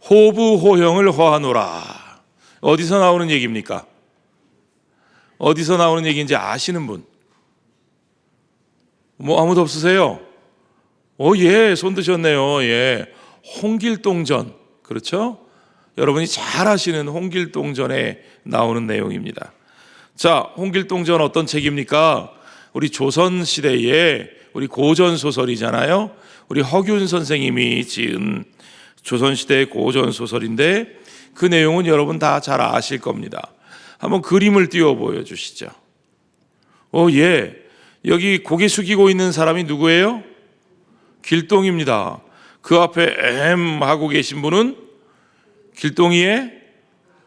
호부호형을 허하노라. 어디서 나오는 얘기입니까? 어디서 나오는 얘기인지 아시는 분? 뭐 아무도 없으세요? 예, 손 드셨네요. 예, 홍길동전. 그렇죠? 여러분이 잘 아시는 홍길동전에 나오는 내용입니다. 자, 홍길동전 어떤 책입니까? 우리 조선시대의 우리 고전소설이잖아요. 우리 허균 선생님이 지은 조선시대의 고전소설인데 그 내용은 여러분 다 잘 아실 겁니다. 한번 그림을 띄워 보여주시죠. 예, 여기 고개 숙이고 있는 사람이 누구예요? 길동입니다. 그 앞에 M 하고 계신 분은 길동이의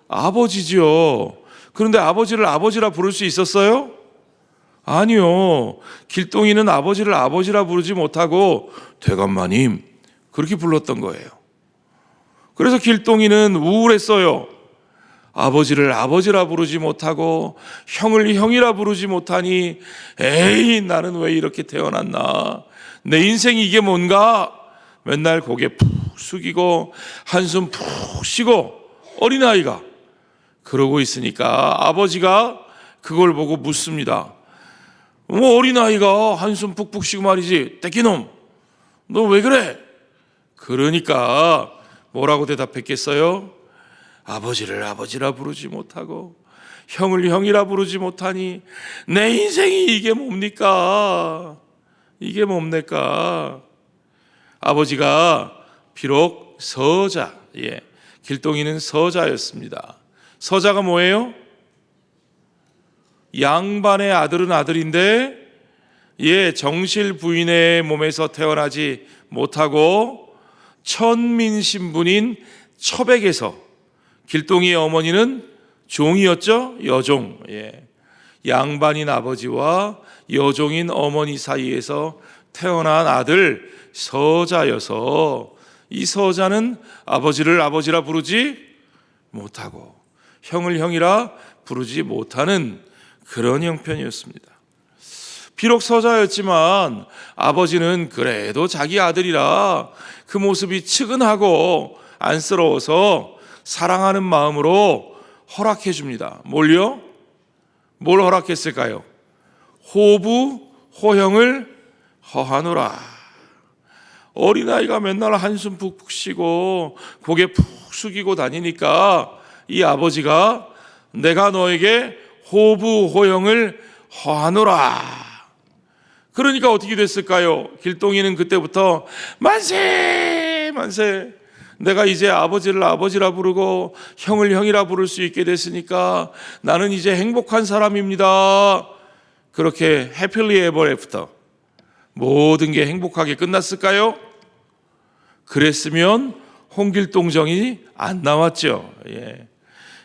아버지죠. 그런데 아버지를 아버지라 부를 수 있었어요? 아니요. 길동이는 아버지를 아버지라 부르지 못하고 대감마님 그렇게 불렀던 거예요. 그래서 길동이는 우울했어요. 아버지를 아버지라 부르지 못하고 형을 형이라 부르지 못하니 에이, 나는 왜 이렇게 태어났나? 내 인생이 이게 뭔가? 맨날 고개 푹 숙이고 한숨 푹 쉬고 어린아이가 그러고 있으니까 아버지가 그걸 보고 묻습니다. 뭐 어린아이가 한숨 푹푹 쉬고 말이지, 떼끼놈 너 왜 그래? 그러니까 뭐라고 대답했겠어요? 아버지를 아버지라 부르지 못하고 형을 형이라 부르지 못하니 내 인생이 이게 뭡니까? 이게 뭡니까? 아버지가 비록 서자, 길동이는 서자였습니다. 서자가 뭐예요? 양반의 아들은 아들인데 정실 부인의 몸에서 태어나지 못하고 천민 신분인 처백에서, 길동이의 어머니는 종이었죠. 여종. 양반인 아버지와 여종인 어머니 사이에서 태어난 아들 서자여서 이 서자는 아버지를 아버지라 부르지 못하고 형을 형이라 부르지 못하는 그런 형편이었습니다. 비록 서자였지만 아버지는 그래도 자기 아들이라 그 모습이 측은하고 안쓰러워서 사랑하는 마음으로 허락해 줍니다. 뭘요? 뭘 허락했을까요? 호부 호형을 허하노라. 어린아이가 맨날 한숨 푹푹 쉬고 고개 푹 숙이고 다니니까 이 아버지가 내가 너에게 호부 호형을 허하노라. 그러니까 어떻게 됐을까요? 길동이는 그때부터 만세 만세, 내가 이제 아버지를 아버지라 부르고 형을 형이라 부를 수 있게 됐으니까 나는 이제 행복한 사람입니다. 그렇게 해필리 에버 애프터, 모든 게 행복하게 끝났을까요? 그랬으면 홍길동전이 안 나왔죠.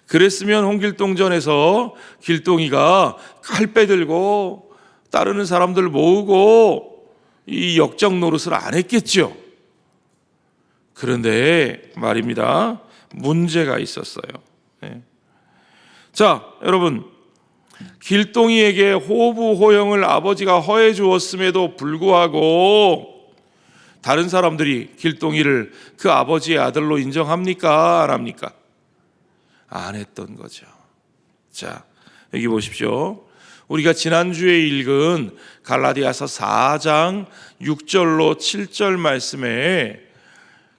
그랬으면 홍길동전에서 길동이가 칼 빼들고 따르는 사람들 모으고 이 역적 노릇을 안 했겠죠. 그런데 말입니다, 문제가 있었어요. 자, 여러분, 길동이에게 호부 호형을 아버지가 허해 주었음에도 불구하고 다른 사람들이 길동이를 그 아버지의 아들로 인정합니까? 안 합니까? 안 했던 거죠. 자, 여기 보십시오. 우리가 지난주에 읽은 갈라디아서 4장 6절로 7절 말씀에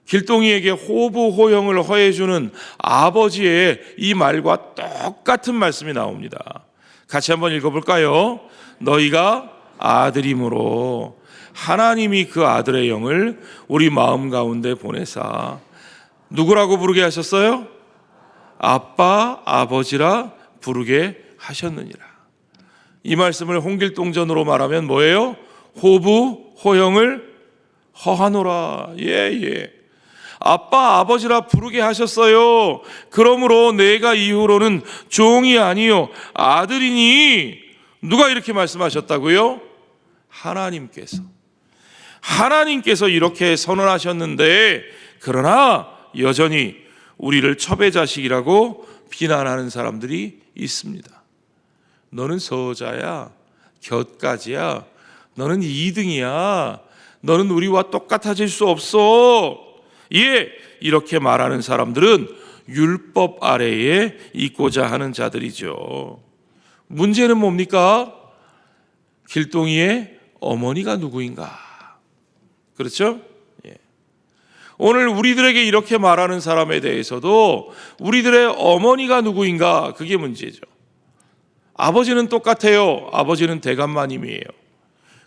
길동이에게 호부 호형을 허해주는 아버지의 이 말과 똑같은 말씀이 나옵니다. 같이 한번 읽어볼까요? 너희가 아들이므로 하나님이 그 아들의 영을 우리 마음 가운데 보내사 누구라고 부르게 하셨어요? 아빠, 아버지라 부르게 하셨느니라. 이 말씀을 홍길동전으로 말하면 뭐예요? 호부 호형을 허하노라. 아빠, 아버지라 부르게 하셨어요. 그러므로 내가 이후로는 종이 아니요 아들이니. 누가 이렇게 말씀하셨다고요? 하나님께서 이렇게 선언하셨는데, 그러나 여전히 우리를 첩의자식이라고 비난하는 사람들이 있습니다. 너는 서자야, 곁가지야, 너는 2등이야, 너는 우리와 똑같아질 수 없어. 예, 이렇게 말하는 사람들은 율법 아래에 있고자 하는 자들이죠. 문제는 뭡니까? 길동이의 어머니가 누구인가? 그렇죠? 예. 오늘 우리들에게 이렇게 말하는 사람에 대해서도 우리들의 어머니가 누구인가? 그게 문제죠. 아버지는 똑같아요. 아버지는 대감마님이에요.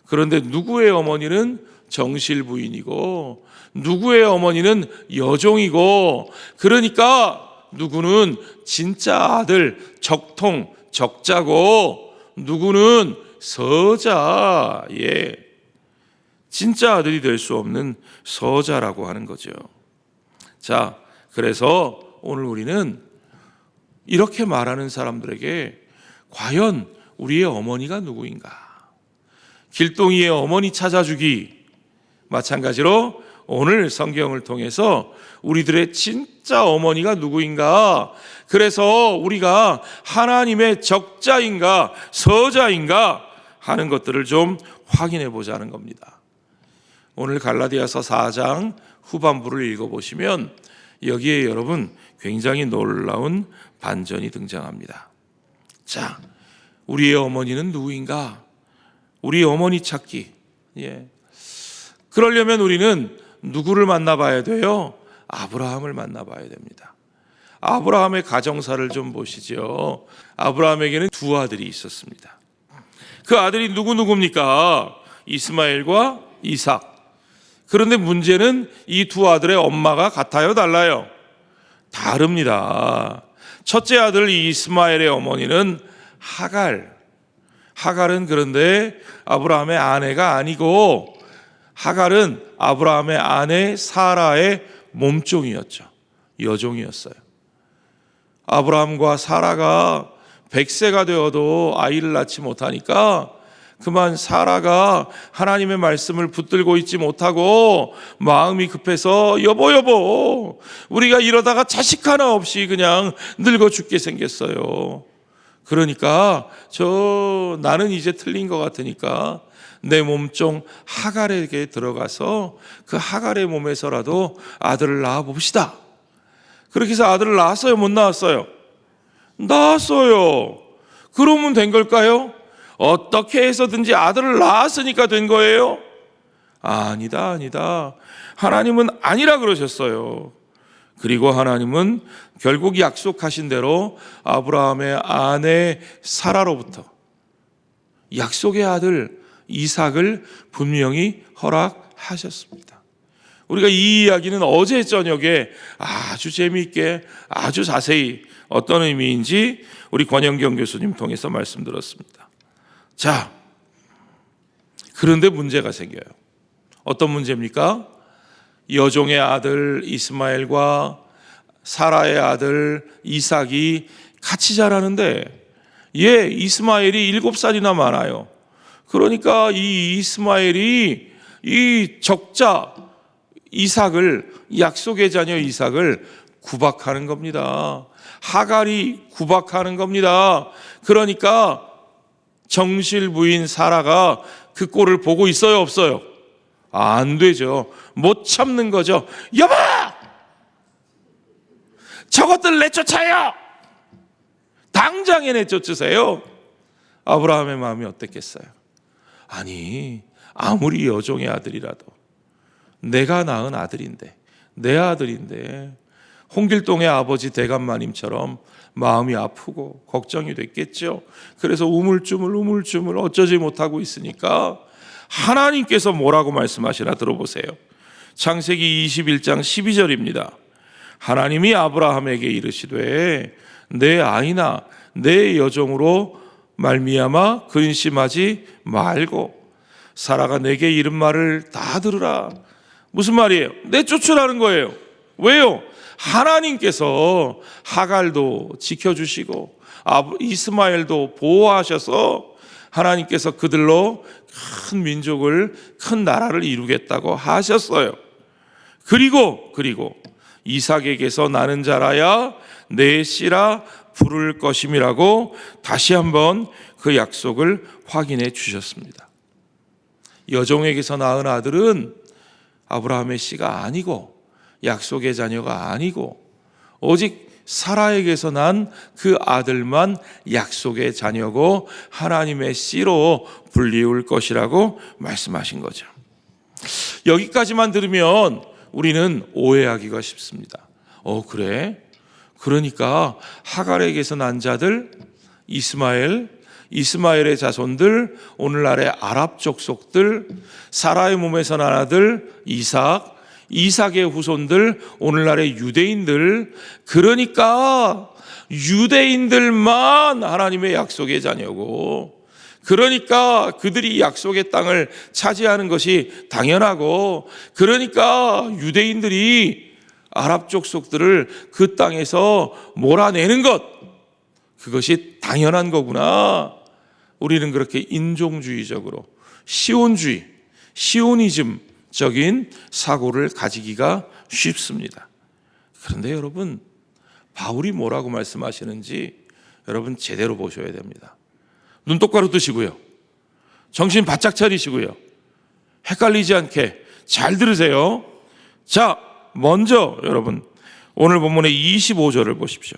그런데 누구의 어머니는 정실 부인이고 누구의 어머니는 여종이고, 그러니까 누구는 진짜 아들 적통 적자고 누구는 서자, 예, 진짜 아들이 될 수 없는 서자라고 하는 거죠. 자, 그래서 오늘 우리는 이렇게 말하는 사람들에게 과연 우리의 어머니가 누구인가? 길동이의 어머니 찾아주기, 마찬가지로 오늘 성경을 통해서 우리들의 진짜 어머니가 누구인가? 그래서 우리가 하나님의 적자인가 서자인가 하는 것들을 좀 확인해 보자는 겁니다. 오늘 갈라디아서 4장 후반부를 읽어보시면 여기에 여러분 굉장히 놀라운 반전이 등장합니다. 자, 우리의 어머니는 누구인가? 우리 어머니 찾기. 예. 그러려면 우리는 누구를 만나봐야 돼요? 아브라함을 만나봐야 됩니다. 아브라함의 가정사를 좀 보시죠. 아브라함에게는 두 아들이 있었습니다. 그 아들이 누구입니까? 이스마엘과 이삭. 그런데 문제는 이 두 아들의 엄마가 같아요, 달라요? 다릅니다. 첫째 아들 이스마엘의 어머니는 하갈은 그런데 아브라함의 아내가 아니고, 하갈은 아브라함의 아내 사라의 몸종이었죠. 여종이었어요. 아브라함과 사라가 100세가 되어도 아이를 낳지 못하니까 그만 사라가 하나님의 말씀을 붙들고 있지 못하고 마음이 급해서 여보 우리가 이러다가 자식 하나 없이 그냥 늙어 죽게 생겼어요. 그러니까 나는 이제 틀린 것 같으니까 내 몸종 하갈에게 들어가서 그 하갈의 몸에서라도 아들을 낳아 봅시다. 그렇게 해서 아들을 낳았어요? 못 낳았어요? 낳았어요. 그러면 된 걸까요? 어떻게 해서든지 아들을 낳았으니까 된 거예요? 아니다. 하나님은 아니라 그러셨어요. 그리고 하나님은 결국 약속하신 대로 아브라함의 아내 사라로부터 약속의 아들 이삭을 분명히 허락하셨습니다. 우리가 이 이야기는 어제 저녁에 아주 재미있게 아주 자세히 어떤 의미인지 우리 권영경 교수님 통해서 말씀 들었습니다. 자, 그런데 문제가 생겨요. 어떤 문제입니까? 여종의 아들 이스마엘과 사라의 아들 이삭이 같이 자라는데 이스마엘이 7살이나 많아요. 그러니까 이 이스마엘이 이 적자 이삭을, 약속의 자녀 이삭을 구박하는 겁니다. 하갈이 구박하는 겁니다. 그러니까 정실 부인 사라가 그 꼴을 보고 있어요, 없어요? 안 되죠. 못 참는 거죠. 여보! 저것들 내쫓아요! 당장에 내쫓으세요. 아브라함의 마음이 어땠겠어요? 아니, 아무리 여종의 아들이라도 내가 낳은 아들인데, 내 아들인데 홍길동의 아버지 대감마님처럼 마음이 아프고 걱정이 됐겠죠. 그래서 우물쭈물 어쩌지 못하고 있으니까 하나님께서 뭐라고 말씀하시나 들어보세요. 창세기 21장 12절입니다. 하나님이 아브라함에게 이르시되 내 아이나 내 여종으로 말미암아 근심하지 말고 사라가 내게 이른 말을 다 들으라. 무슨 말이에요? 내쫓으라는 거예요. 왜요? 하나님께서 하갈도 지켜주시고 이스마엘도 보호하셔서 하나님께서 그들로 큰 민족을, 큰 나라를 이루겠다고 하셨어요. 그리고 이삭에게서 나는 자라야 내 씨라 부를 것임이라고 다시 한번 그 약속을 확인해 주셨습니다. 여종에게서 낳은 아들은 아브라함의 씨가 아니고 약속의 자녀가 아니고 오직 사라에게서 난 그 아들만 약속의 자녀고 하나님의 씨로 불리울 것이라고 말씀하신 거죠. 여기까지만 들으면 우리는 오해하기가 쉽습니다. 그래? 그러니까 하갈에게서 난 자들 이스마엘의 자손들, 오늘날의 아랍 족속들, 사라의 몸에서 난 아들 이삭의 후손들, 오늘날의 유대인들, 그러니까 유대인들만 하나님의 약속의 자녀고, 그러니까 그들이 약속의 땅을 차지하는 것이 당연하고, 그러니까 유대인들이 아랍 족속들을 그 땅에서 몰아내는 것, 그것이 당연한 거구나. 우리는 그렇게 인종주의적으로 시오니즘적인 사고를 가지기가 쉽습니다. 그런데 여러분, 바울이 뭐라고 말씀하시는지 여러분 제대로 보셔야 됩니다. 눈 똑바로 뜨시고요, 정신 바짝 차리시고요, 헷갈리지 않게 잘 들으세요. 자, 먼저 여러분 오늘 본문의 25절을 보십시오.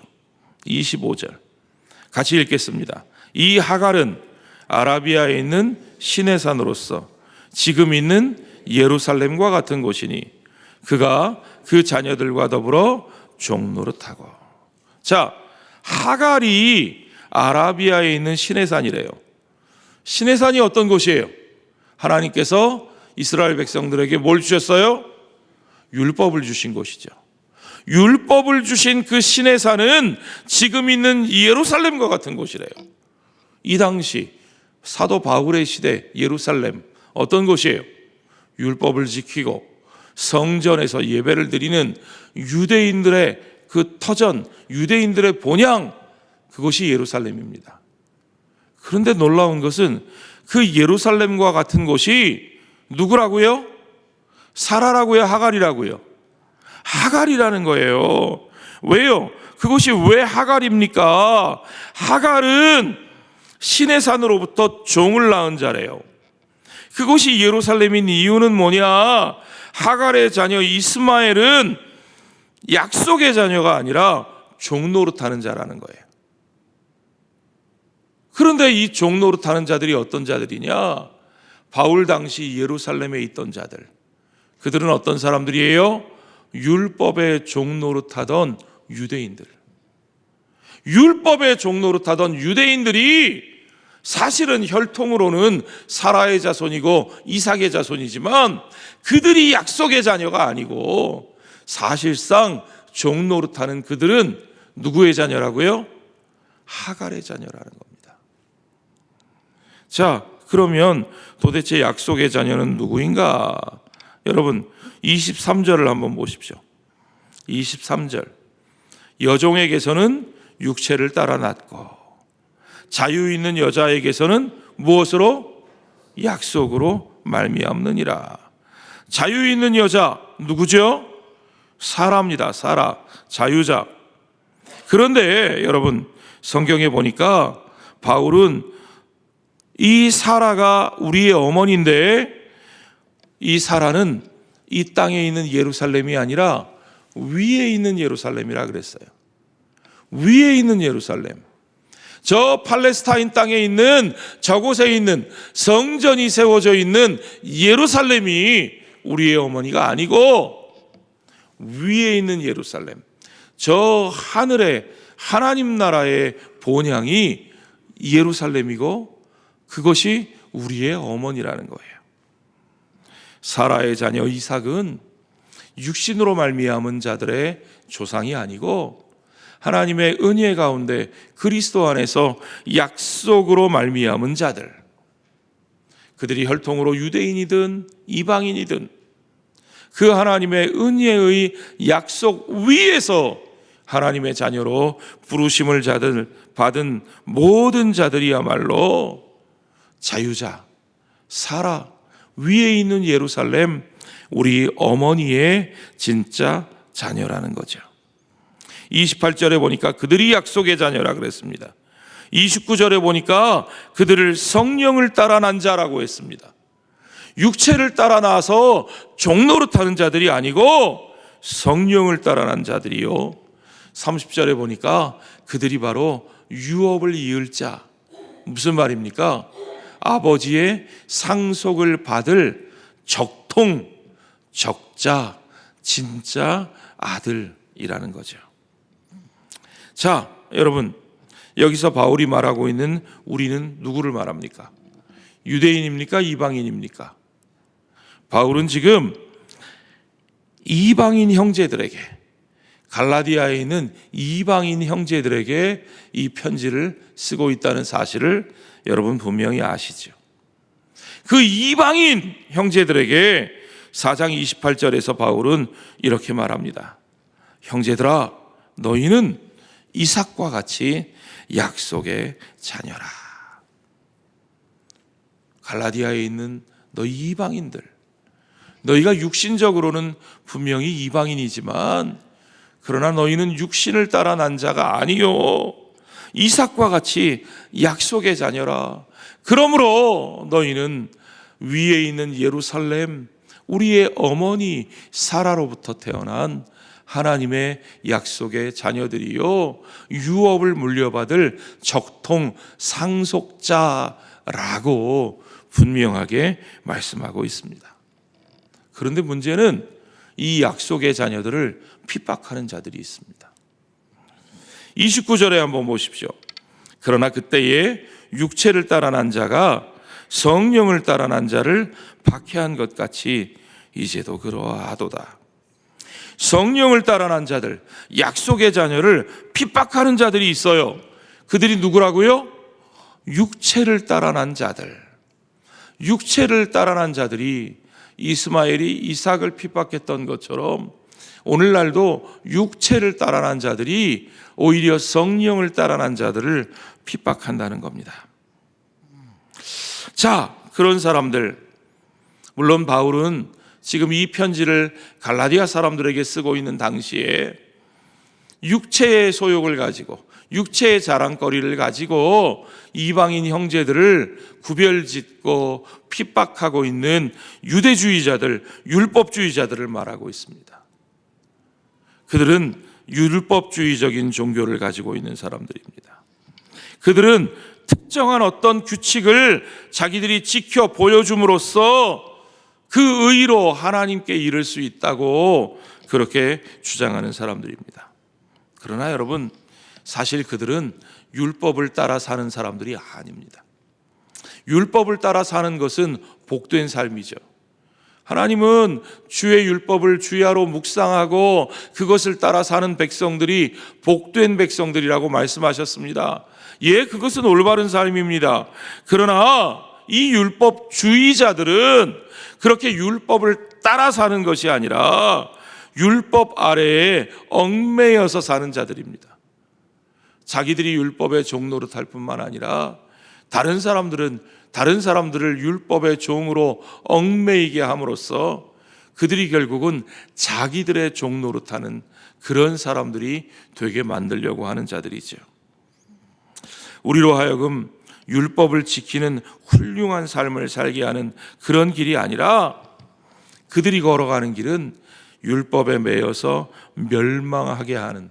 25절 같이 읽겠습니다. 이 하갈은 아라비아에 있는 신의 산으로서 지금 있는 예루살렘과 같은 곳이니 그가 그 자녀들과 더불어 종노릇하고. 자, 하갈이 아라비아에 있는 신의 산이래요. 신의 산이 어떤 곳이에요? 하나님께서 이스라엘 백성들에게 뭘 주셨어요? 율법을 주신 곳이죠. 율법을 주신 그 신의 산은 지금 있는 예루살렘과 같은 곳이래요. 이 당시 사도 바울의 시대 예루살렘 어떤 곳이에요? 율법을 지키고 성전에서 예배를 드리는 유대인들의 그 터전, 유대인들의 본향, 그것이 예루살렘입니다. 그런데 놀라운 것은 그 예루살렘과 같은 곳이 누구라고요? 사라라고요? 하갈이라고요? 하갈이라는 거예요. 왜요? 그것이 왜 하갈입니까? 하갈은 신의 산으로부터 종을 낳은 자래요. 그것이 예루살렘인 이유는 뭐냐? 하갈의 자녀 이스마엘은 약속의 자녀가 아니라 종노릇하는 자라는 거예요. 그런데 이 종노릇하는 자들이 어떤 자들이냐? 바울 당시 예루살렘에 있던 자들. 그들은 어떤 사람들이에요? 율법의 종노릇하던 유대인들. 율법의 종노릇하던 유대인들이 사실은 혈통으로는 사라의 자손이고 이삭의 자손이지만 그들이 약속의 자녀가 아니고 사실상 종노릇하는 그들은 누구의 자녀라고요? 하갈의 자녀라는 겁니다. 자, 그러면 도대체 약속의 자녀는 누구인가? 여러분 23절을 한번 보십시오. 23절 여종에게서는 육체를 따라 낳고 자유 있는 여자에게서는 무엇으로? 약속으로 말미암느니라. 자유 있는 여자 누구죠? 사라입니다. 사라, 자유자. 그런데 여러분 성경에 보니까 바울은 이 사라가 우리의 어머니인데 이 사라는 이 땅에 있는 예루살렘이 아니라 위에 있는 예루살렘이라 그랬어요. 위에 있는 예루살렘. 저 팔레스타인 땅에 있는 저곳에 있는 성전이 세워져 있는 예루살렘이 우리의 어머니가 아니고 위에 있는 예루살렘, 저 하늘의 하나님 나라의 본향이 예루살렘이고 그것이 우리의 어머니라는 거예요. 사라의 자녀 이삭은 육신으로 말미암은 자들의 조상이 아니고 하나님의 은혜 가운데 그리스도 안에서 약속으로 말미암은 자들, 그들이 혈통으로 유대인이든 이방인이든 그 하나님의 은혜의 약속 위에서 하나님의 자녀로 부르심을 받은 모든 자들이야말로 자유자, 사라, 위에 있는 예루살렘, 우리 어머니의 진짜 자녀라는 거죠. 28절에 보니까 그들이 약속의 자녀라 그랬습니다. 29절에 보니까 그들을 성령을 따라 난 자라고 했습니다. 육체를 따라 나서 종노릇하는 자들이 아니고 성령을 따라 난 자들이요. 30절에 보니까 그들이 바로 유업을 이을 자. 무슨 말입니까? 아버지의 상속을 받을 적통, 적자, 진짜 아들이라는 거죠. 자, 여러분, 여기서 바울이 말하고 있는 우리는 누구를 말합니까? 유대인입니까? 이방인입니까? 바울은 지금 이방인 형제들에게, 갈라디아에 있는 이방인 형제들에게 이 편지를 쓰고 있다는 사실을 여러분 분명히 아시죠? 그 이방인 형제들에게 4장 28절에서 바울은 이렇게 말합니다. 형제들아, 너희는 이삭과 같이 약속의 자녀라. 갈라디아에 있는 너희 이방인들, 너희가 육신적으로는 분명히 이방인이지만 그러나 너희는 육신을 따라 난 자가 아니요 이삭과 같이 약속의 자녀라. 그러므로 너희는 위에 있는 예루살렘 우리의 어머니 사라로부터 태어난 하나님의 약속의 자녀들이요 유업을 물려받을 적통 상속자라고 분명하게 말씀하고 있습니다. 그런데 문제는 이 약속의 자녀들을 핍박하는 자들이 있습니다. 29절에 한번 보십시오. 그러나 그때에 육체를 따라 난 자가 성령을 따라 난 자를 박해한 것 같이 이제도 그러하도다. 성령을 따라 난 자들, 약속의 자녀를 핍박하는 자들이 있어요. 그들이 누구라고요? 육체를 따라 난 자들. 육체를 따라 난 자들이 이스마엘이 이삭을 핍박했던 것처럼 오늘날도 육체를 따라 난 자들이 오히려 성령을 따라 난 자들을 핍박한다는 겁니다. 자, 그런 사람들, 물론 바울은 지금 이 편지를 갈라디아 사람들에게 쓰고 있는 당시에 육체의 소욕을 가지고 육체의 자랑거리를 가지고 이방인 형제들을 구별짓고 핍박하고 있는 유대주의자들, 율법주의자들을 말하고 있습니다. 그들은 율법주의적인 종교를 가지고 있는 사람들입니다. 그들은 특정한 어떤 규칙을 자기들이 지켜 보여줌으로써 그 의로 하나님께 이를 수 있다고 그렇게 주장하는 사람들입니다. 그러나 여러분, 사실 그들은 율법을 따라 사는 사람들이 아닙니다. 율법을 따라 사는 것은 복된 삶이죠. 하나님은 주의 율법을 주야로 묵상하고 그것을 따라 사는 백성들이 복된 백성들이라고 말씀하셨습니다. 예, 그것은 올바른 삶입니다. 그러나 이 율법주의자들은 그렇게 율법을 따라 사는 것이 아니라 율법 아래에 얽매여서 사는 자들입니다. 자기들이 율법의 종노릇 할 뿐만 아니라 다른 사람들을 율법의 종으로 얽매이게 함으로써 그들이 결국은 자기들의 종노릇하는 그런 사람들이 되게 만들려고 하는 자들이죠. 우리로 하여금 율법을 지키는 훌륭한 삶을 살게 하는 그런 길이 아니라 그들이 걸어가는 길은 율법에 매여서 멸망하게 하는,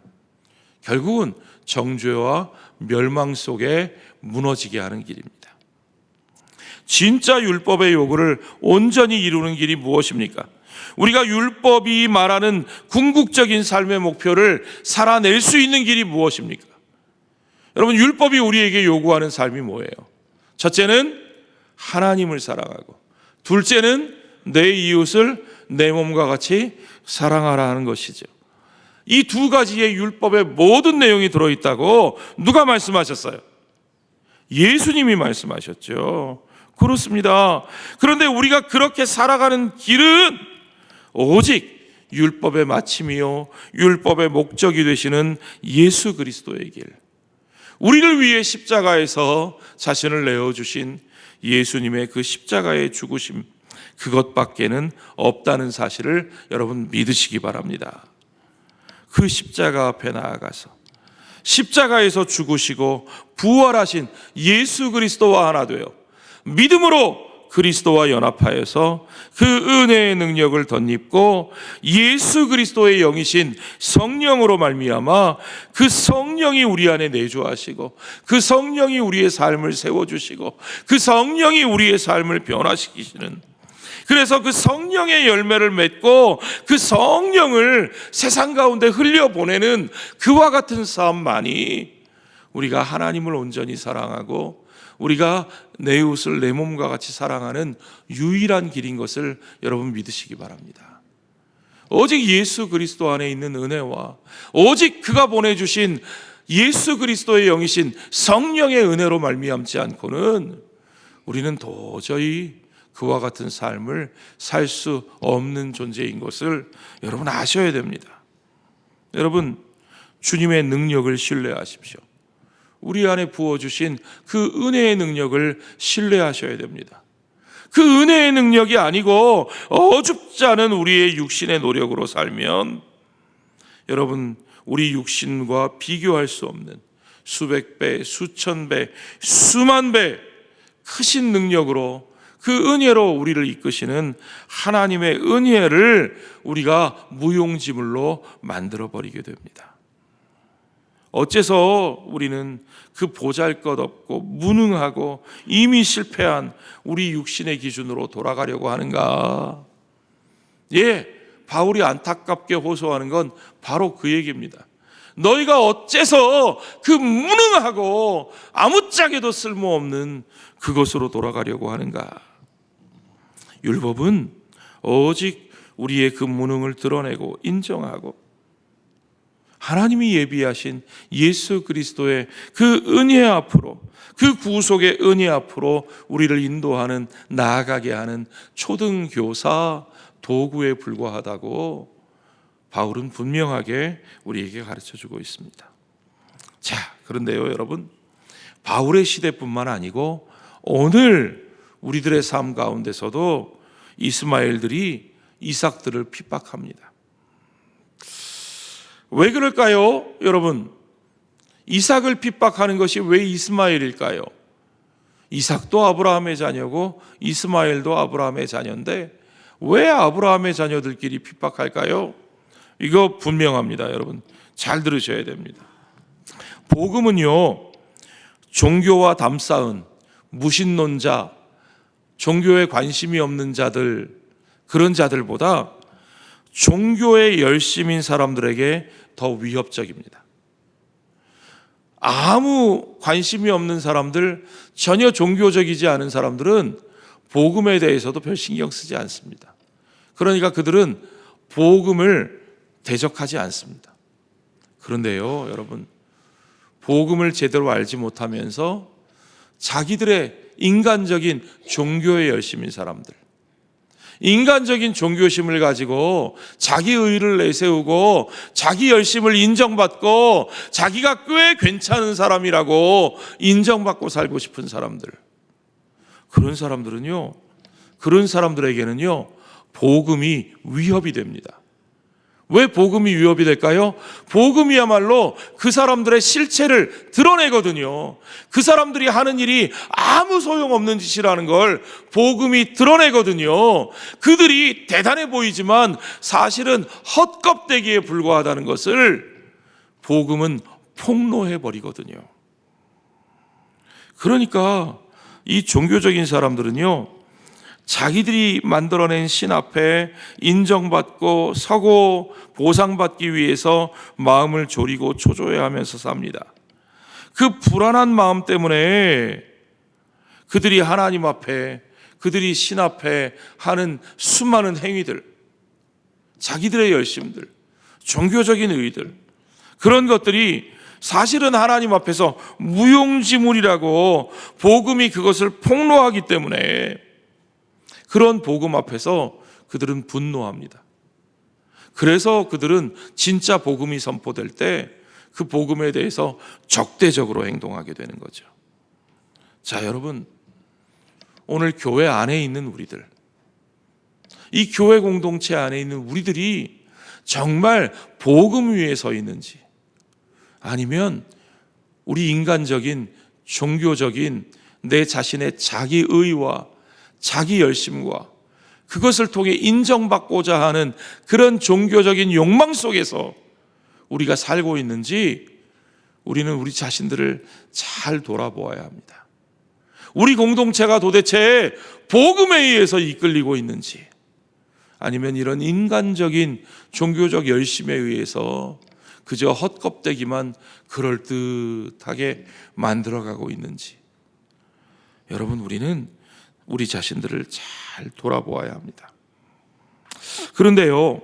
결국은 정죄와 멸망 속에 무너지게 하는 길입니다. 진짜 율법의 요구를 온전히 이루는 길이 무엇입니까? 우리가 율법이 말하는 궁극적인 삶의 목표를 살아낼 수 있는 길이 무엇입니까? 여러분, 율법이 우리에게 요구하는 삶이 뭐예요? 첫째는 하나님을 사랑하고, 둘째는 내 이웃을 내 몸과 같이 사랑하라 하는 것이죠. 이 두 가지의 율법의 모든 내용이 들어있다고 누가 말씀하셨어요? 예수님이 말씀하셨죠. 그렇습니다. 그런데 우리가 그렇게 살아가는 길은 오직 율법의 마침이요 율법의 목적이 되시는 예수 그리스도의 길, 우리를 위해 십자가에서 자신을 내어주신 예수님의 그 십자가의 죽으심, 그것밖에는 없다는 사실을 여러분 믿으시기 바랍니다. 그 십자가 앞에 나아가서 십자가에서 죽으시고 부활하신 예수 그리스도와 하나 되어 믿음으로 그리스도와 연합하여서 그 은혜의 능력을 덧입고 예수 그리스도의 영이신 성령으로 말미암아 그 성령이 우리 안에 내주하시고 그 성령이 우리의 삶을 세워주시고 그 성령이 우리의 삶을 변화시키시는, 그래서 그 성령의 열매를 맺고 그 성령을 세상 가운데 흘려보내는 그와 같은 삶만이 우리가 하나님을 온전히 사랑하고 우리가 내 이웃을 내 몸과 같이 사랑하는 유일한 길인 것을 여러분 믿으시기 바랍니다. 오직 예수 그리스도 안에 있는 은혜와 오직 그가 보내주신 예수 그리스도의 영이신 성령의 은혜로 말미암지 않고는 우리는 도저히 그와 같은 삶을 살 수 없는 존재인 것을 여러분 아셔야 됩니다. 여러분, 주님의 능력을 신뢰하십시오. 우리 안에 부어주신 그 은혜의 능력을 신뢰하셔야 됩니다. 그 은혜의 능력이 아니고 어줍지 않은 우리의 육신의 노력으로 살면 여러분, 우리 육신과 비교할 수 없는 수백 배, 수천 배, 수만 배 크신 능력으로 그 은혜로 우리를 이끄시는 하나님의 은혜를 우리가 무용지물로 만들어버리게 됩니다. 어째서 우리는 그 보잘것없고 무능하고 이미 실패한 우리 육신의 기준으로 돌아가려고 하는가? 바울이 안타깝게 호소하는 건 바로 그 얘기입니다. 너희가 어째서 그 무능하고 아무짝에도 쓸모없는 그것으로 돌아가려고 하는가? 율법은 오직 우리의 그 무능을 드러내고 인정하고 하나님이 예비하신 예수 그리스도의 그 은혜 앞으로, 그 구속의 은혜 앞으로 우리를 인도하는, 나아가게 하는 초등교사 도구에 불과하다고 바울은 분명하게 우리에게 가르쳐주고 있습니다. 자, 그런데요 여러분, 바울의 시대뿐만 아니고 오늘 우리들의 삶 가운데서도 이스마엘들이 이삭들을 핍박합니다. 왜 그럴까요? 여러분, 이삭을 핍박하는 것이 왜 이스마엘일까요? 이삭도 아브라함의 자녀고 이스마엘도 아브라함의 자녀인데 왜 아브라함의 자녀들끼리 핍박할까요? 이거 분명합니다. 여러분 잘 들으셔야 됩니다. 복음은요, 종교와 담쌓은 무신론자, 종교에 관심이 없는 자들, 그런 자들보다 종교에 열심인 사람들에게 더 위협적입니다. 아무 관심이 없는 사람들, 전혀 종교적이지 않은 사람들은 복음에 대해서도 별 신경 쓰지 않습니다. 그러니까 그들은 복음을 대적하지 않습니다. 그런데요 여러분, 복음을 제대로 알지 못하면서 자기들의 인간적인 종교에 열심인 사람들, 인간적인 종교심을 가지고 자기 의를 내세우고 자기 열심을 인정받고 자기가 꽤 괜찮은 사람이라고 인정받고 살고 싶은 사람들, 그런 사람들은요, 그런 사람들에게는요 복음이 위협이 됩니다. 왜 복음이 위협이 될까요? 복음이야말로 그 사람들의 실체를 드러내거든요. 그 사람들이 하는 일이 아무 소용없는 짓이라는 걸 복음이 드러내거든요. 그들이 대단해 보이지만 사실은 헛껍데기에 불과하다는 것을 복음은 폭로해 버리거든요. 그러니까 이 종교적인 사람들은요, 자기들이 만들어낸 신 앞에 인정받고 서고 보상받기 위해서 마음을 졸이고 초조해하면서 삽니다. 그 불안한 마음 때문에 그들이 하나님 앞에, 그들이 신 앞에 하는 수많은 행위들, 자기들의 열심들, 종교적인 의의들, 그런 것들이 사실은 하나님 앞에서 무용지물이라고 복음이 그것을 폭로하기 때문에 그런 복음 앞에서 그들은 분노합니다. 그래서 그들은 진짜 복음이 선포될 때 그 복음에 대해서 적대적으로 행동하게 되는 거죠. 자, 여러분, 오늘 교회 안에 있는 우리들, 이 교회 공동체 안에 있는 우리들이 정말 복음 위에 서 있는지, 아니면 우리 인간적인 종교적인 내 자신의 자기의와 자기 열심과 그것을 통해 인정받고자 하는 그런 종교적인 욕망 속에서 우리가 살고 있는지 우리는 우리 자신들을 잘 돌아보아야 합니다. 우리 공동체가 도대체 복음에 의해서 이끌리고 있는지, 아니면 이런 인간적인 종교적 열심에 의해서 그저 헛껍데기만 그럴듯하게 만들어가고 있는지, 여러분, 우리는 우리 자신들을 잘 돌아보아야 합니다. 그런데요,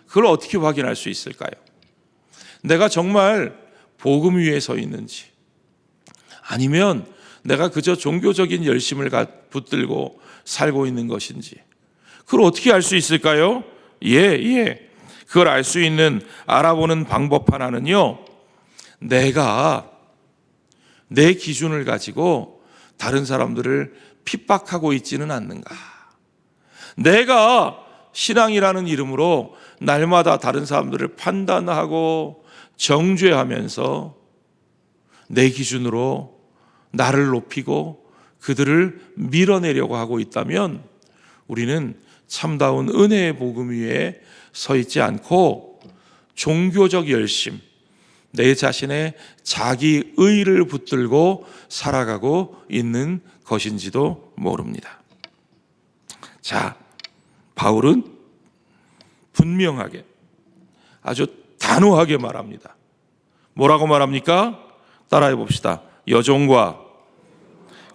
그걸 어떻게 확인할 수 있을까요? 내가 정말 복음 위에 서 있는지, 아니면 내가 그저 종교적인 열심을 붙들고 살고 있는 것인지, 그걸 어떻게 알 수 있을까요? 그걸 알 수 있는 알아보는 방법 하나는요, 내가 내 기준을 가지고 다른 사람들을 핍박하고 있지는 않는가. 내가 신앙이라는 이름으로 날마다 다른 사람들을 판단하고 정죄하면서 내 기준으로 나를 높이고 그들을 밀어내려고 하고 있다면 우리는 참다운 은혜의 복음 위에 서 있지 않고 종교적 열심, 내 자신의 자기 의를 붙들고 살아가고 있는 것인지도 모릅니다. 자, 바울은 분명하게, 아주 단호하게 말합니다. 뭐라고 말합니까? 따라해 봅시다. 여종과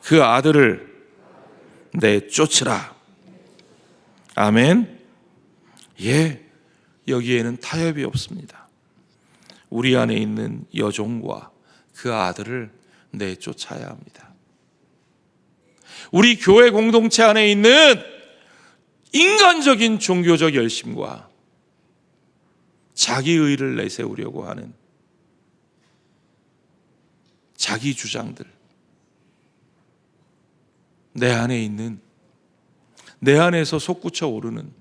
그 아들을 내쫓으라. 아멘. 여기에는 타협이 없습니다. 우리 안에 있는 여종과 그 아들을 내쫓아야 합니다. 우리 교회 공동체 안에 있는 인간적인 종교적 열심과 자기 의를 내세우려고 하는 자기 주장들, 내 안에 있는, 내 안에서 솟구쳐 오르는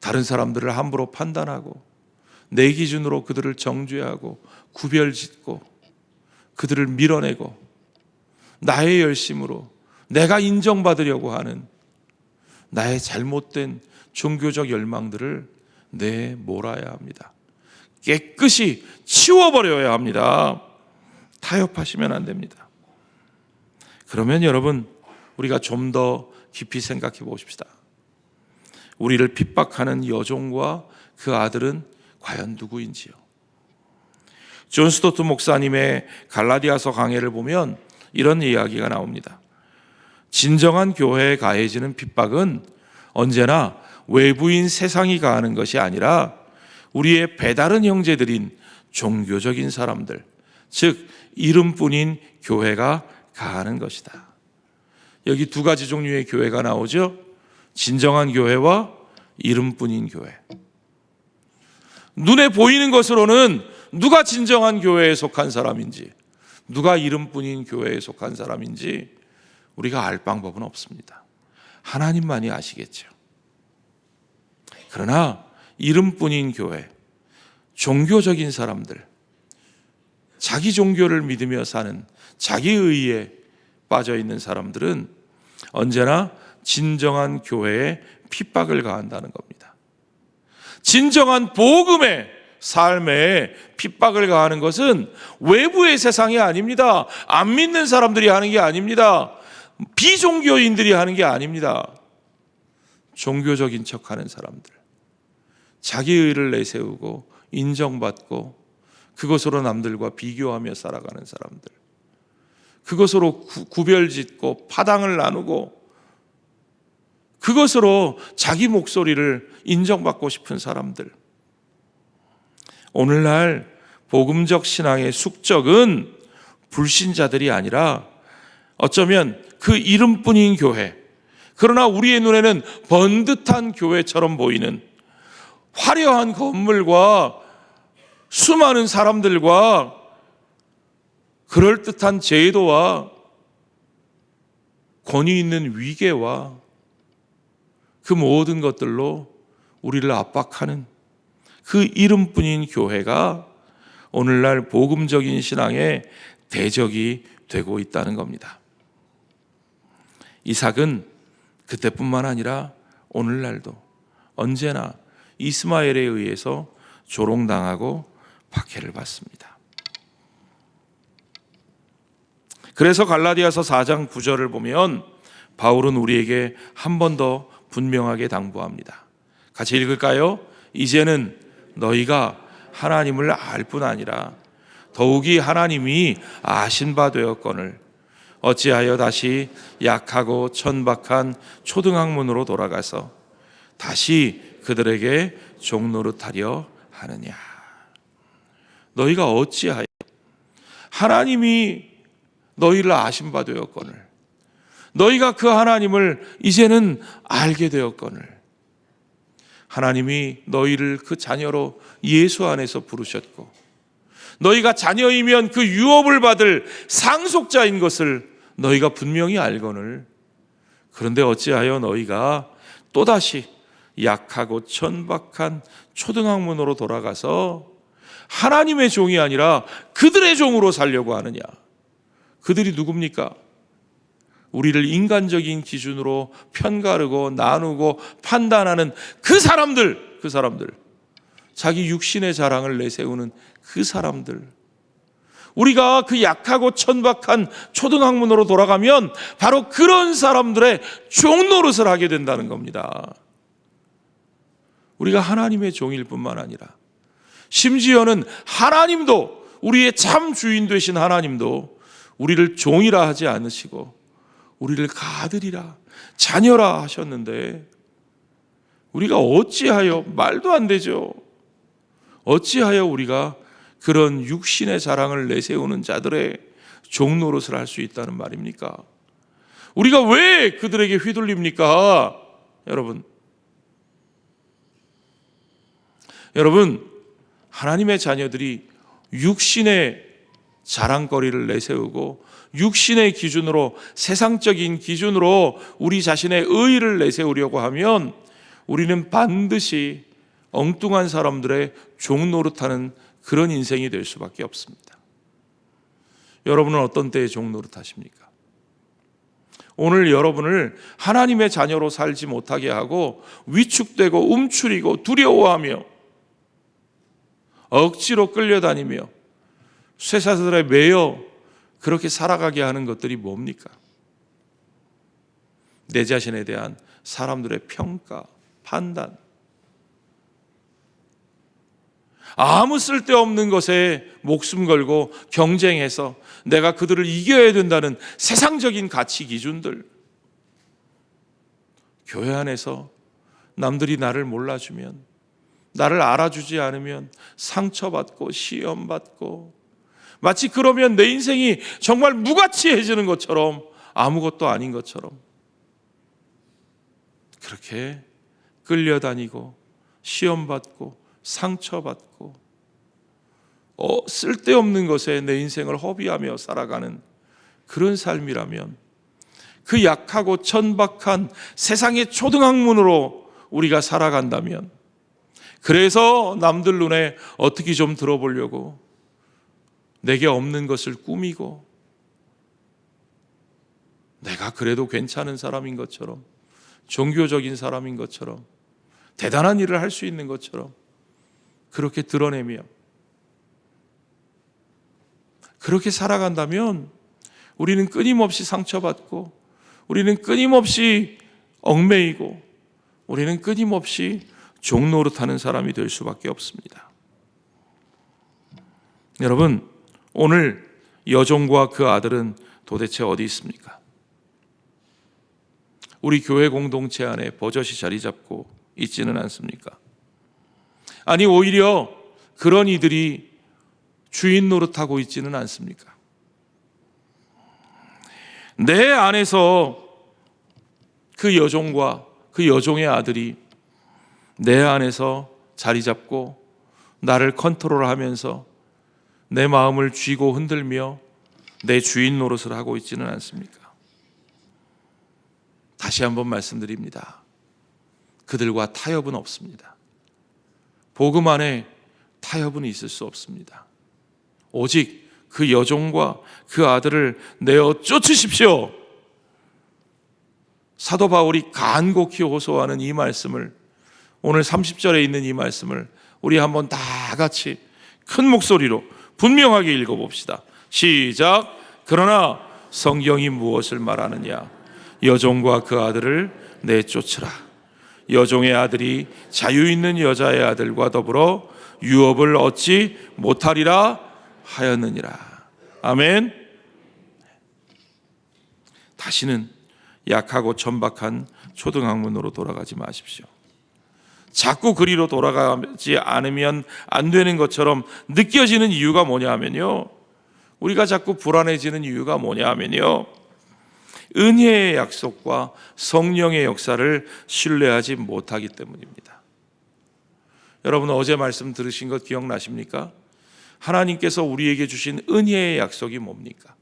다른 사람들을 함부로 판단하고 내 기준으로 그들을 정죄하고 구별짓고 그들을 밀어내고 나의 열심으로 내가 인정받으려고 하는 나의 잘못된 종교적 열망들을 내몰아야 합니다. 깨끗이 치워버려야 합니다. 타협하시면 안 됩니다. 그러면 여러분, 우리가 좀 더 깊이 생각해 보십시다. 우리를 핍박하는 여종과 그 아들은 과연 누구인지요? 존 스토트 목사님의 갈라디아서 강해를 보면 이런 이야기가 나옵니다. 진정한 교회에 가해지는 핍박은 언제나 외부인 세상이 가하는 것이 아니라 우리의 배다른 형제들인 종교적인 사람들, 즉 이름뿐인 교회가 가하는 것이다. 여기 두 가지 종류의 교회가 나오죠. 진정한 교회와 이름뿐인 교회. 눈에 보이는 것으로는 누가 진정한 교회에 속한 사람인지, 누가 이름뿐인 교회에 속한 사람인지 우리가 알 방법은 없습니다. 하나님만이 아시겠죠. 그러나 이름뿐인 교회, 종교적인 사람들, 자기 종교를 믿으며 사는 자기 의에 빠져 있는 사람들은 언제나 진정한 교회에 핍박을 가한다는 겁니다. 진정한 복음의 삶에 핍박을 가하는 것은 외부의 세상이 아닙니다. 안 믿는 사람들이 하는 게 아닙니다. 비종교인들이 하는 게 아닙니다. 종교적인 척하는 사람들, 자기 의를 내세우고 인정받고 그것으로 남들과 비교하며 살아가는 사람들, 그것으로 구별짓고 파당을 나누고 그것으로 자기 목소리를 인정받고 싶은 사람들. 오늘날 복음적 신앙의 숙적은 불신자들이 아니라 어쩌면 그 이름뿐인 교회, 그러나 우리의 눈에는 번듯한 교회처럼 보이는 화려한 건물과 수많은 사람들과 그럴듯한 제도와 권위 있는 위계와 그 모든 것들로 우리를 압박하는 그 이름뿐인 교회가 오늘날 복음적인 신앙의 대적이 되고 있다는 겁니다. 이삭은 그때뿐만 아니라 오늘날도 언제나 이스마엘에 의해서 조롱당하고 박해를 받습니다. 그래서 갈라디아서 4장 9절을 보면 바울은 우리에게 한 번 더 분명하게 당부합니다. 같이 읽을까요? 이제는 너희가 하나님을 알 뿐 아니라 더욱이 하나님이 아신 바 되었거늘 어찌하여 다시 약하고 천박한 초등학문으로 돌아가서 다시 그들에게 종노릇하려 하느냐. 너희가 어찌하여 하나님이 너희를 아신 바 되었거늘 너희가 그 하나님을 이제는 알게 되었거늘 하나님이 너희를 그 자녀로 예수 안에서 부르셨고 너희가 자녀이면 그 유업을 받을 상속자인 것을 너희가 분명히 알거늘 그런데 어찌하여 너희가 또다시 약하고 천박한 초등학문으로 돌아가서 하나님의 종이 아니라 그들의 종으로 살려고 하느냐. 그들이 누굽니까? 우리를 인간적인 기준으로 편가르고 나누고 판단하는 그 사람들, 자기 육신의 자랑을 내세우는 그 사람들. 우리가 그 약하고 천박한 초등학문으로 돌아가면 바로 그런 사람들의 종노릇을 하게 된다는 겁니다. 우리가 하나님의 종일 뿐만 아니라 심지어는 하나님도, 우리의 참 주인 되신 하나님도 우리를 종이라 하지 않으시고 우리를 가들이라 자녀라 하셨는데 우리가 어찌하여, 말도 안 되죠. 어찌하여 우리가 그런 육신의 자랑을 내세우는 자들의 종노릇을 할 수 있다는 말입니까? 우리가 왜 그들에게 휘둘립니까? 여러분, 하나님의 자녀들이 육신의 자랑거리를 내세우고 육신의 기준으로, 세상적인 기준으로 우리 자신의 의의를 내세우려고 하면 우리는 반드시 엉뚱한 사람들의 종노릇하는 그런 인생이 될 수밖에 없습니다. 여러분은 어떤 때에 종노릇하십니까? 오늘 여러분을 하나님의 자녀로 살지 못하게 하고 위축되고 움츠리고 두려워하며 억지로 끌려다니며 쇠사슬에 매여 그렇게 살아가게 하는 것들이 뭡니까? 내 자신에 대한 사람들의 평가, 판단, 아무 쓸데없는 것에 목숨 걸고 경쟁해서 내가 그들을 이겨야 된다는 세상적인 가치 기준들, 교회 안에서 남들이 나를 몰라주면, 나를 알아주지 않으면 상처받고 시험받고, 마치 그러면 내 인생이 정말 무가치해지는 것처럼, 아무것도 아닌 것처럼 그렇게 끌려다니고 시험받고 상처받고 쓸데없는 것에 내 인생을 허비하며 살아가는 그런 삶이라면, 그 약하고 천박한 세상의 초등학문으로 우리가 살아간다면, 그래서 남들 눈에 어떻게 좀 들어보려고 내게 없는 것을 꾸미고 내가 그래도 괜찮은 사람인 것처럼, 종교적인 사람인 것처럼, 대단한 일을 할 수 있는 것처럼 그렇게 드러내며 그렇게 살아간다면 우리는 끊임없이 상처받고, 우리는 끊임없이 얽매이고, 우리는 끊임없이 종노릇하는 사람이 될 수밖에 없습니다. 여러분, 오늘 여종과 그 아들은 도대체 어디 있습니까? 우리 교회 공동체 안에 버젓이 자리 잡고 있지는 않습니까? 아니, 오히려 그런 이들이 주인 노릇하고 있지는 않습니까? 내 안에서 그 여종과 그 여종의 아들이 내 안에서 자리 잡고 나를 컨트롤하면서 내 마음을 쥐고 흔들며 내 주인 노릇을 하고 있지는 않습니까? 다시 한번 말씀드립니다. 그들과 타협은 없습니다. 복음 안에 타협은 있을 수 없습니다. 오직 그 여종과 그 아들을 내어 쫓으십시오. 사도 바울이 간곡히 호소하는 이 말씀을, 오늘 30절에 있는 이 말씀을 우리 한번 다 같이 큰 목소리로 분명하게 읽어봅시다. 시작. 그러나 성경이 무엇을 말하느냐? 여종과 그 아들을 내쫓으라. 여종의 아들이 자유 있는 여자의 아들과 더불어 유업을 얻지 못하리라 하였느니라. 아멘. 다시는 약하고 천박한 초등학문으로 돌아가지 마십시오. 자꾸 그리로 돌아가지 않으면 안 되는 것처럼 느껴지는 이유가 뭐냐 하면요, 우리가 자꾸 불안해지는 이유가 뭐냐 하면요, 은혜의 약속과 성령의 역사를 신뢰하지 못하기 때문입니다. 여러분, 어제 말씀 들으신 것 기억나십니까? 하나님께서 우리에게 주신 은혜의 약속이 뭡니까?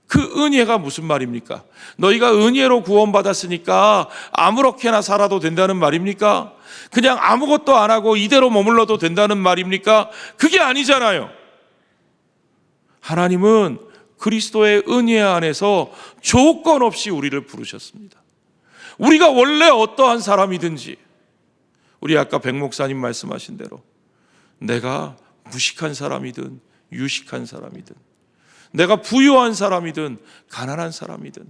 그 은혜가 무슨 말입니까? 너희가 은혜로 구원받았으니까 아무렇게나 살아도 된다는 말입니까? 그냥 아무것도 안 하고 이대로 머물러도 된다는 말입니까? 그게 아니잖아요. 하나님은 그리스도의 은혜 안에서 조건 없이 우리를 부르셨습니다. 우리가 원래 어떠한 사람이든지, 우리 아까 백 목사님 말씀하신 대로 내가 무식한 사람이든 유식한 사람이든, 내가 부유한 사람이든 가난한 사람이든,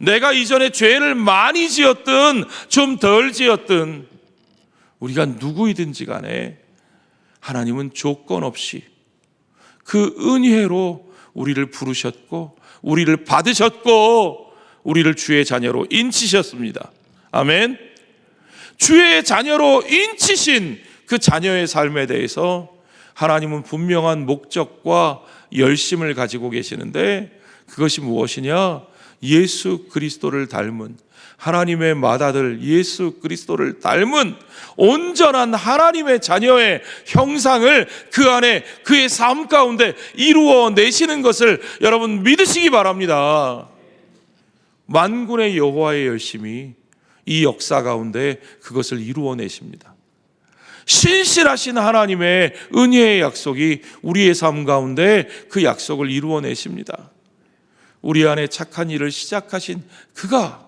내가 이전에 죄를 많이 지었든 좀 덜 지었든, 우리가 누구이든지 간에 하나님은 조건 없이 그 은혜로 우리를 부르셨고 우리를 받으셨고 우리를 주의 자녀로 인치셨습니다. 아멘. 주의 자녀로 인치신 그 자녀의 삶에 대해서 하나님은 분명한 목적과 열심을 가지고 계시는데, 그것이 무엇이냐? 예수 그리스도를 닮은, 하나님의 맏아들 예수 그리스도를 닮은 온전한 하나님의 자녀의 형상을 그 안에, 그의 삶 가운데 이루어내시는 것을 여러분 믿으시기 바랍니다. 만군의 여호와의 열심이 이 역사 가운데 그것을 이루어내십니다. 신실하신 하나님의 은혜의 약속이 우리의 삶 가운데 그 약속을 이루어내십니다. 우리 안에 착한 일을 시작하신 그가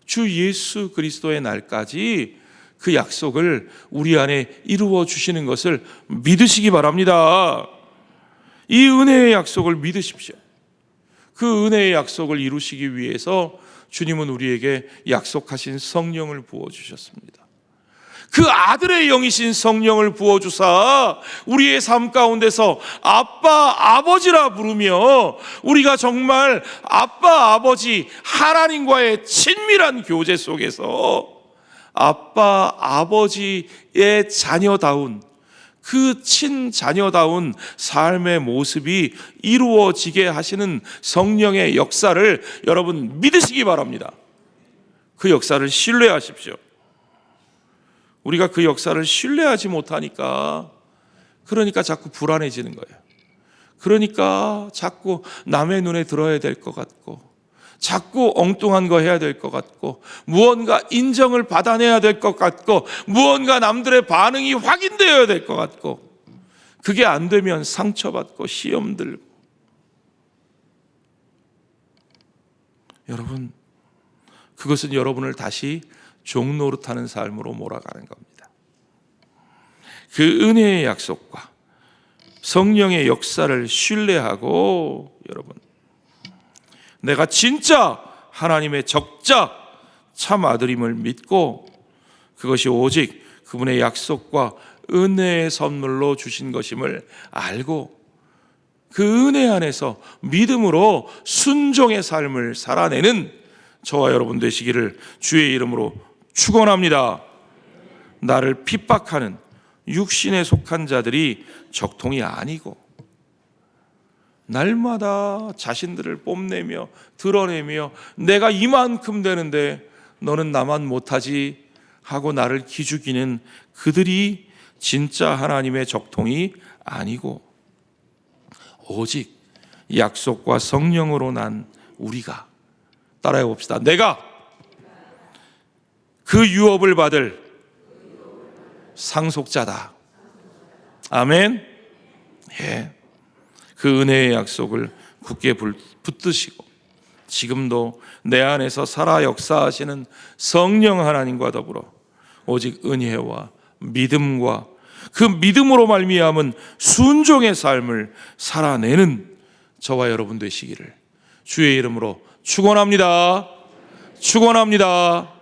주 예수 그리스도의 날까지 그 약속을 우리 안에 이루어 주시는 것을 믿으시기 바랍니다. 이 은혜의 약속을 믿으십시오. 그 은혜의 약속을 이루시기 위해서 주님은 우리에게 약속하신 성령을 부어주셨습니다. 그 아들의 영이신 성령을 부어주사 우리의 삶 가운데서 아빠, 아버지라 부르며 우리가 정말 아빠, 아버지 하나님과의 친밀한 교제 속에서 아빠, 아버지의 자녀다운, 그 친자녀다운 삶의 모습이 이루어지게 하시는 성령의 역사를 여러분 믿으시기 바랍니다. 그 역사를 신뢰하십시오. 우리가 그 역사를 신뢰하지 못하니까, 그러니까 자꾸 불안해지는 거예요. 그러니까 자꾸 남의 눈에 들어야 될 것 같고, 자꾸 엉뚱한 거 해야 될 것 같고, 무언가 인정을 받아내야 될 것 같고, 무언가 남들의 반응이 확인되어야 될 것 같고, 그게 안 되면 상처받고 시험 들고. 여러분, 그것은 여러분을 다시 종노릇하는 삶으로 몰아가는 겁니다. 그 은혜의 약속과 성령의 역사를 신뢰하고, 여러분, 내가 진짜 하나님의 적자 참 아들임을 믿고, 그것이 오직 그분의 약속과 은혜의 선물로 주신 것임을 알고, 그 은혜 안에서 믿음으로 순종의 삶을 살아내는 저와 여러분 되시기를 주의 이름으로 축원합니다. 나를 핍박하는 육신에 속한 자들이 적통이 아니고, 날마다 자신들을 뽐내며 드러내며 내가 이만큼 되는데 너는 나만 못하지 하고 나를 기죽이는 그들이 진짜 하나님의 적통이 아니고, 오직 약속과 성령으로 난 우리가, 따라해 봅시다. 내가 그 유업을 받을 상속자다. 아멘. 예. 그 은혜의 약속을 굳게 붙드시고 지금도 내 안에서 살아 역사하시는 성령 하나님과 더불어 오직 은혜와 믿음과 그 믿음으로 말미암은 순종의 삶을 살아내는 저와 여러분 되시기를 주의 이름으로 축원합니다. 축원합니다.